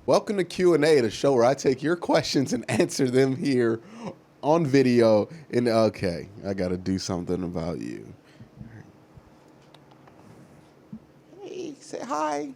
Welcome to Q&A, the show where I take your questions and answer them here on video. And okay, I got to do something about you. Hey, say hi.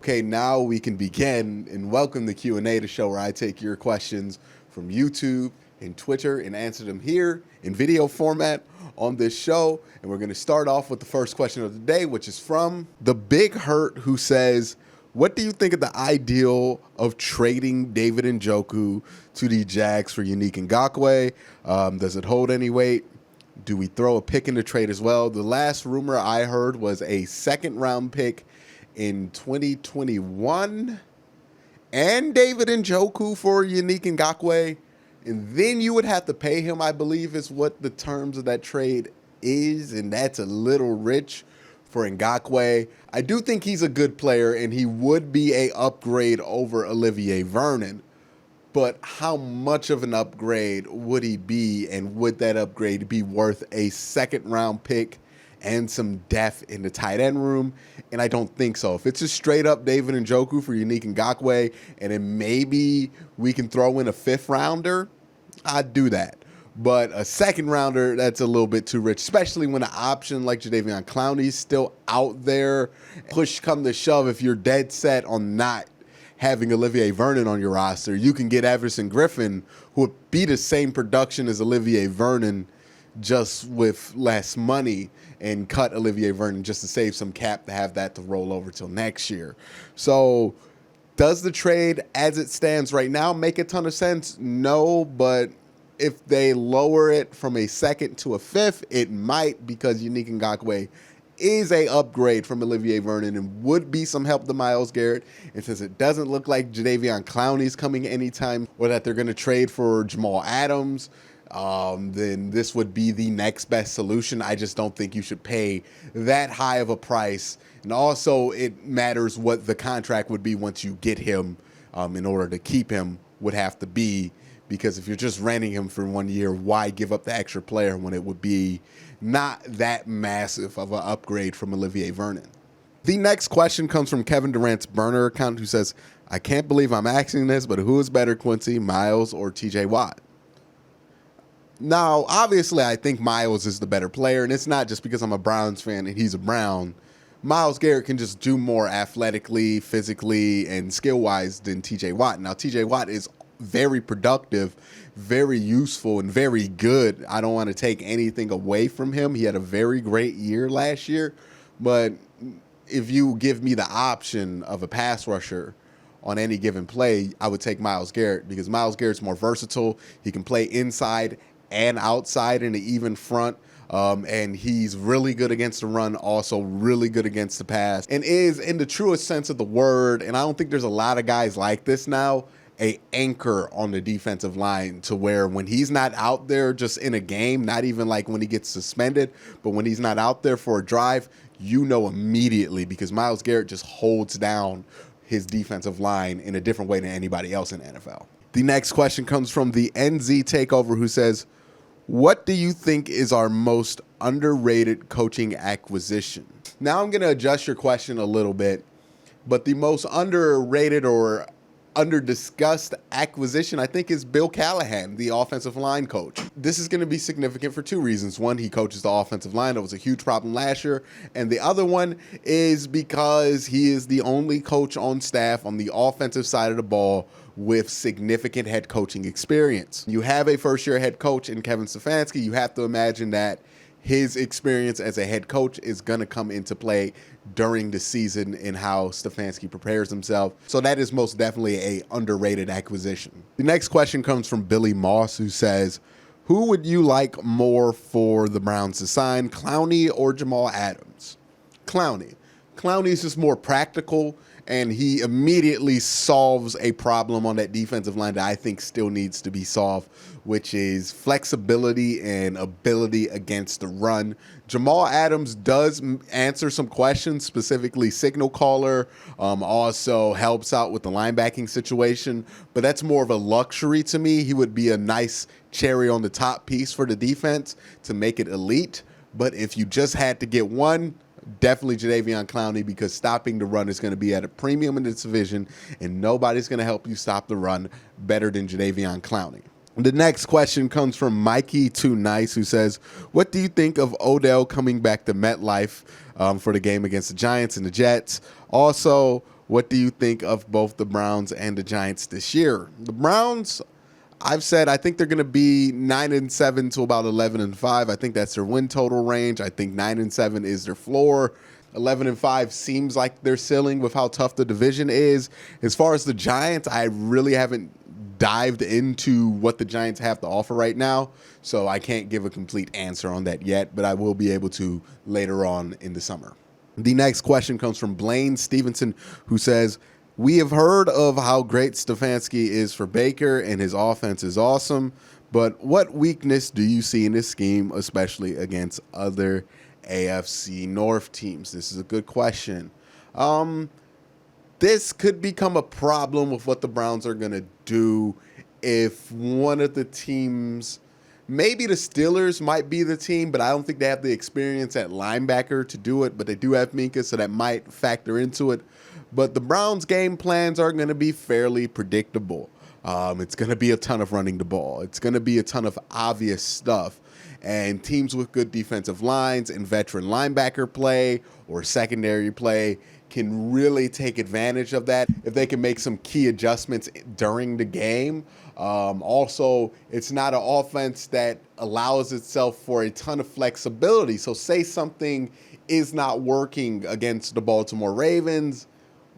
Okay, now we can begin, and welcome to Q&A, the show where I take your questions from YouTube and Twitter and answer them here in video format on this show. And we're going to start off with the first question of the day, which is from The Big Hurt, who says, what do you think of the ideal of trading David Njoku to the Jags for YANNICK NGAKOUE? Does it hold any weight? Do we throw a pick in the trade as well? The last rumor I heard was a second-round pick in 2021 and David Njoku for YANNICK NGAKOUE. And then you would have to pay him, I believe, is what the terms of that trade is. And that's a little rich for Ngakoue. I do think he's a good player, and he would be a upgrade over Olivier Vernon. But how much of an upgrade would he be, and would that upgrade be worth a second-round pick and some depth in the tight end room? And I don't think so. If it's just straight up David Njoku for YANNICK NGAKOUE, and then maybe we can throw in a fifth-rounder, I'd do that. But a second-rounder, that's a little bit too rich, especially when an option like Jadeveon Clowney's still out there. Push come to shove, if you're dead set on not having Olivier Vernon on your roster, you can get Everson Griffin, who would be the same production as Olivier Vernon, just with less money, and cut Olivier Vernon just to save some cap to have that to roll over till next year. So does the trade as it stands right now make a ton of sense? No, but if they lower it from a second to a fifth, it might, because YANNICK NGAKOUE is a upgrade from Olivier Vernon and would be some help to Myles Garrett. And since it doesn't look like Jadeveon Clowney's coming anytime, or that they're going to trade for Jamal Adams, then this would be the next best solution. I just don't think you should pay that high of a price. And also, it matters what the contract would be once you get him, in order to keep him, would have to be. Because if you're just renting him for 1 year, why give up the extra player when it would be not that massive of an upgrade from Olivier Vernon? The next question comes from Kevin Durant's burner account, who says, I can't believe I'm asking this, but who is better, Quincy, Myles or TJ Watt? Now, obviously, I think Myles is the better player, and it's not just because I'm a Browns fan and he's a Brown. Myles Garrett can just do more athletically, physically, and skill-wise than TJ Watt. Now, TJ Watt is very productive, very useful, and very good. I don't want to take anything away from him. He had a very great year last year, but if you give me the option of a pass rusher on any given play, I would take Myles Garrett, because Myles Garrett's more versatile. He can play inside and outside in the even front. And he's really good against the run, also really good against the pass, and is, in the truest sense of the word, and I don't think there's a lot of guys like this now, a anchor on the defensive line, to where when he's not out there just in a game, not even like when he gets suspended, but when he's not out there for a drive, you know immediately, because Myles Garrett just holds down his defensive line in a different way than anybody else in the NFL. The next question comes from the NZ Takeover, who says, what do you think is our most underrated coaching acquisition? Now I'm going to adjust your question a little bit, but the most underrated or under-discussed acquisition, I think, is Bill Callahan, the offensive line coach. This is going to be significant for two reasons. One, he coaches the offensive line. That was a huge problem last year. And the other one is because he is the only coach on staff on the offensive side of the ball with significant head coaching experience. You have a first-year head coach in Kevin Stefanski. You have to imagine that his experience as a head coach is going to come into play during the season in how Stefanski prepares himself. So that is most definitely a underrated acquisition. The next question comes from Billy Moss, who says, who would you like more for the Browns to sign, Clowney or Jamal Adams? Clowney. Clowney is just more practical, and he immediately solves a problem on that defensive line that I think still needs to be solved, which is flexibility and ability against the run. Jamal Adams does answer some questions, specifically signal caller, also helps out with the linebacking situation, but that's more of a luxury to me. He would be a nice cherry on the top piece for the defense to make it elite. But if you just had to get one, definitely Jadeveon Clowney, because stopping the run is going to be at a premium in this division, and nobody's going to help you stop the run better than Jadeveon Clowney. The next question comes from Mikey Too Nice, who says, what do you think of Odell coming back to MetLife for the game against the Giants and the Jets? Also, what do you think of both the Browns and the Giants this year? The Browns, I've said I think they're going to be 9-7 to about 11-5. I think that's their win total range. I think 9-7 is their floor. 11-5 seems like their ceiling with how tough the division is. As far as the Giants, I really haven't dived into what the Giants have to offer right now, so I can't give a complete answer on that yet, but I will be able to later on in the summer. The next question comes from Blaine Stevenson, who says, we have heard of how great Stefanski is for Baker and his offense is awesome, but what weakness do you see in this scheme, especially against other AFC North teams? This is a good question. This could become a problem with what the Browns are going to do if one of the teams, maybe the Steelers might be the team, but I don't think they have the experience at linebacker to do it, but they do have Minka, so that might factor into it. But the Browns' game plans are going to be fairly predictable. It's going to be a ton of running the ball. It's going to be a ton of obvious stuff. And teams with good defensive lines and veteran linebacker play or secondary play can really take advantage of that if they can make some key adjustments during the game. Also, it's not an offense that allows itself for a ton of flexibility. So say something is not working against the Baltimore Ravens,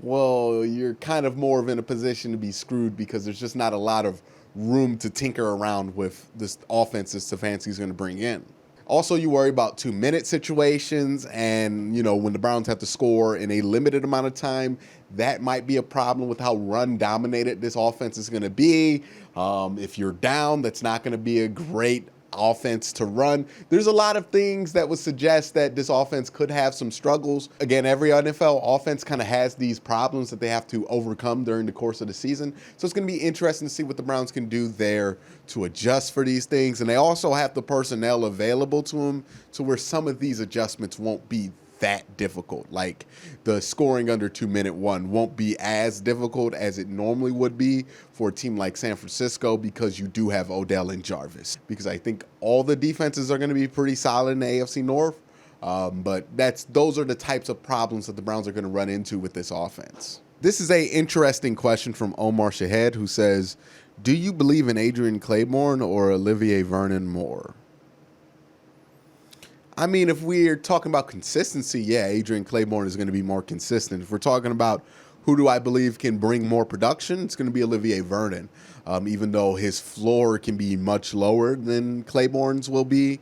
well, you're kind of more of in a position to be screwed because there's just not a lot of room to tinker around with this offense that Stefanski's going to bring in. Also, you worry about 2-minute situations, and, you know, when the Browns have to score in a limited amount of time, that might be a problem with how run-dominated this offense is going to be. If you're down, that's not going to be a great offense to run. There's a lot of things that would suggest that this offense could have some struggles. Again, every NFL offense kind of has these problems that they have to overcome during the course of the season. So it's going to be interesting to see what the Browns can do there to adjust for these things. And they also have the personnel available to them to where some of these adjustments won't be that difficult. Like the scoring under 2-minute one won't be as difficult as it normally would be for a team like San Francisco because you do have Odell and Jarvis. Because I think all the defenses are going to be pretty solid in the AFC North. But those are the types of problems that the Browns are going to run into with this offense. This is a interesting question from Omar Shahed, who says, do you believe in Adrian Claiborne or Olivier Vernon more? I mean, if we're talking about consistency, yeah, Adrian Claiborne is going to be more consistent. If we're talking about who do I believe can bring more production, it's going to be Olivier Vernon, even though his floor can be much lower than Claiborne's will be.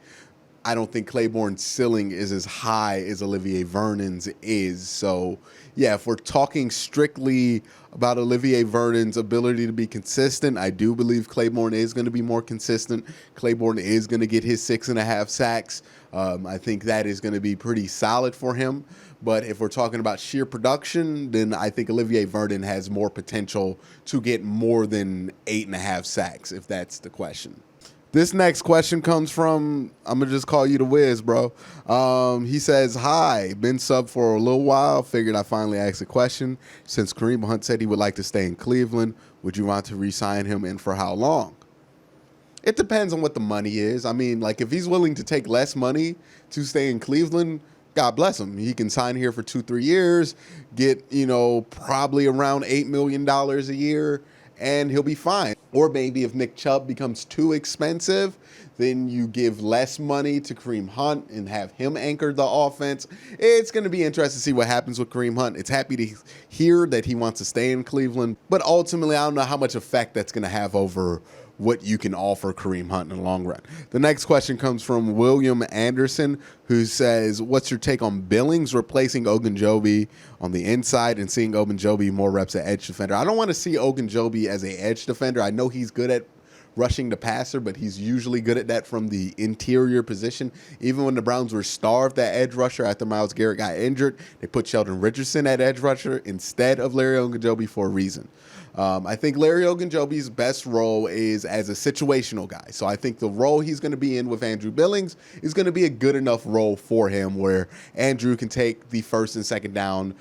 I don't think Claiborne's ceiling is as high as Olivier Vernon's is. So, yeah, if we're talking strictly about Olivier Vernon's ability to be consistent, I do believe Claiborne is going to be more consistent. Claiborne is going to get his 6.5 sacks. I think that is going to be pretty solid for him. But if we're talking about sheer production, then I think Olivier Vernon has more potential to get more than 8.5 sacks, if that's the question. This next question comes from, I'm going to just call you the Wiz, bro. He says, hi, been sub for a little while. Figured I finally asked a question. Since Kareem Hunt said he would like to stay in Cleveland, would you want to re-sign him and for how long? It depends on what the money is. I mean, like if he's willing to take less money to stay in Cleveland, God bless him. He can sign here for 2-3 years, get, probably around $8 million a year, and he'll be fine. Or maybe if Nick Chubb becomes too expensive, then you give less money to Kareem Hunt and have him anchor the offense. It's going to be interesting to see what happens with Kareem Hunt. It's happy to hear that he wants to stay in Cleveland, but ultimately I don't know how much effect that's going to have over what you can offer Kareem Hunt in the long run. The next question comes from William Anderson, who says, what's your take on Billings replacing Ogunjobi on the inside and seeing Ogunjobi more reps at edge defender? I don't want to see Ogunjobi as an edge defender. I know he's good at rushing the passer, but he's usually good at that from the interior position. Even when the Browns were starved at edge rusher after Myles Garrett got injured, they put Sheldon Richardson at edge rusher instead of Larry Ogunjobi for a reason. I think Larry Ogunjobi's best role is as a situational guy. So I think the role he's going to be in with Andrew Billings is going to be a good enough role for him where Andrew can take the first and second down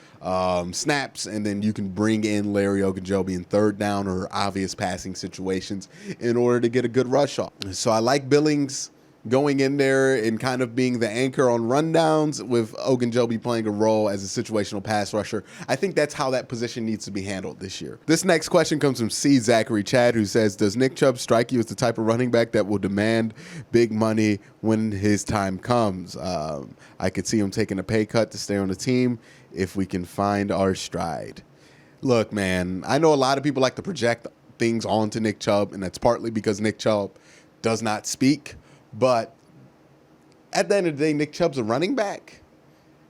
snaps, and then you can bring in Larry Ogunjobi in third down or obvious passing situations in order to get a good rush off. So I like Billings going in there and kind of being the anchor on rundowns with Ogunjobi playing a role as a situational pass rusher. I think that's how that position needs to be handled this year. This next question comes from CZacharyChad, who says, does Nick Chubb strike you as the type of running back that will demand big money when his time comes? I could see him taking a pay cut to stay on the team if we can find our stride. Look, man, I know a lot of people like to project things onto Nick Chubb, and that's partly because Nick Chubb does not speak. But at the end of the day, Nick Chubb's a running back.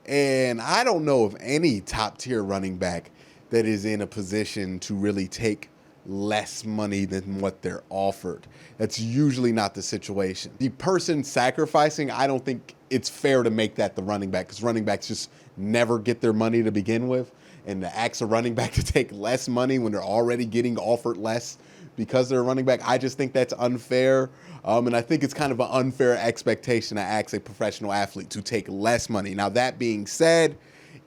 And I don't know of any top-tier running back that is in a position to really take less money than what they're offered. That's usually not the situation. The person sacrificing, I don't think it's fair to make that the running back, because running backs just never get their money to begin with. And to ask a running back to take less money when they're already getting offered less because they're a running back, I just think that's unfair. And I think it's kind of an unfair expectation to ask a professional athlete to take less money. Now, that being said,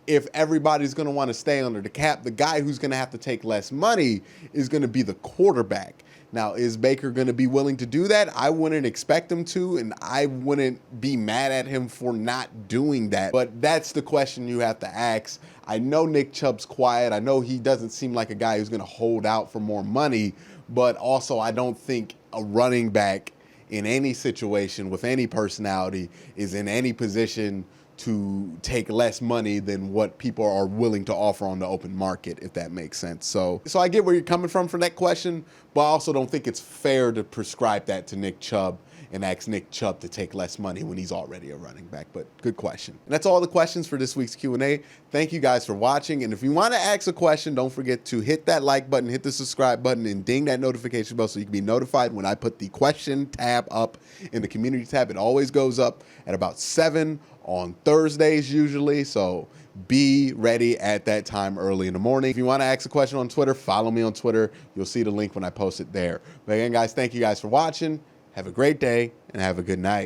if everybody's going to want to stay under the cap, the guy who's going to have to take less money is going to be the quarterback. Now, is Baker going to be willing to do that? I wouldn't expect him to, and I wouldn't be mad at him for not doing that. But that's the question you have to ask. I know Nick Chubb's quiet. I know he doesn't seem like a guy who's going to hold out for more money, but also I don't think a running back in any situation with any personality is in any position to take less money than what people are willing to offer on the open market, if that makes sense. So I get where you're coming from for that question, but I also don't think it's fair to prescribe that to Nick Chubb and ask Nick Chubb to take less money when he's already a running back. But good question. And that's all the questions for this week's Q&A. Thank you guys for watching. And if you want to ask a question, don't forget to hit that like button, hit the subscribe button, and ding that notification bell so you can be notified when I put the question tab up in the community tab. It always goes up at about 7 on Thursdays usually. So be ready at that time early in the morning. If you want to ask a question on Twitter, follow me on Twitter. You'll see the link when I post it there. But again, guys, thank you guys for watching. Have a great day and have a good night.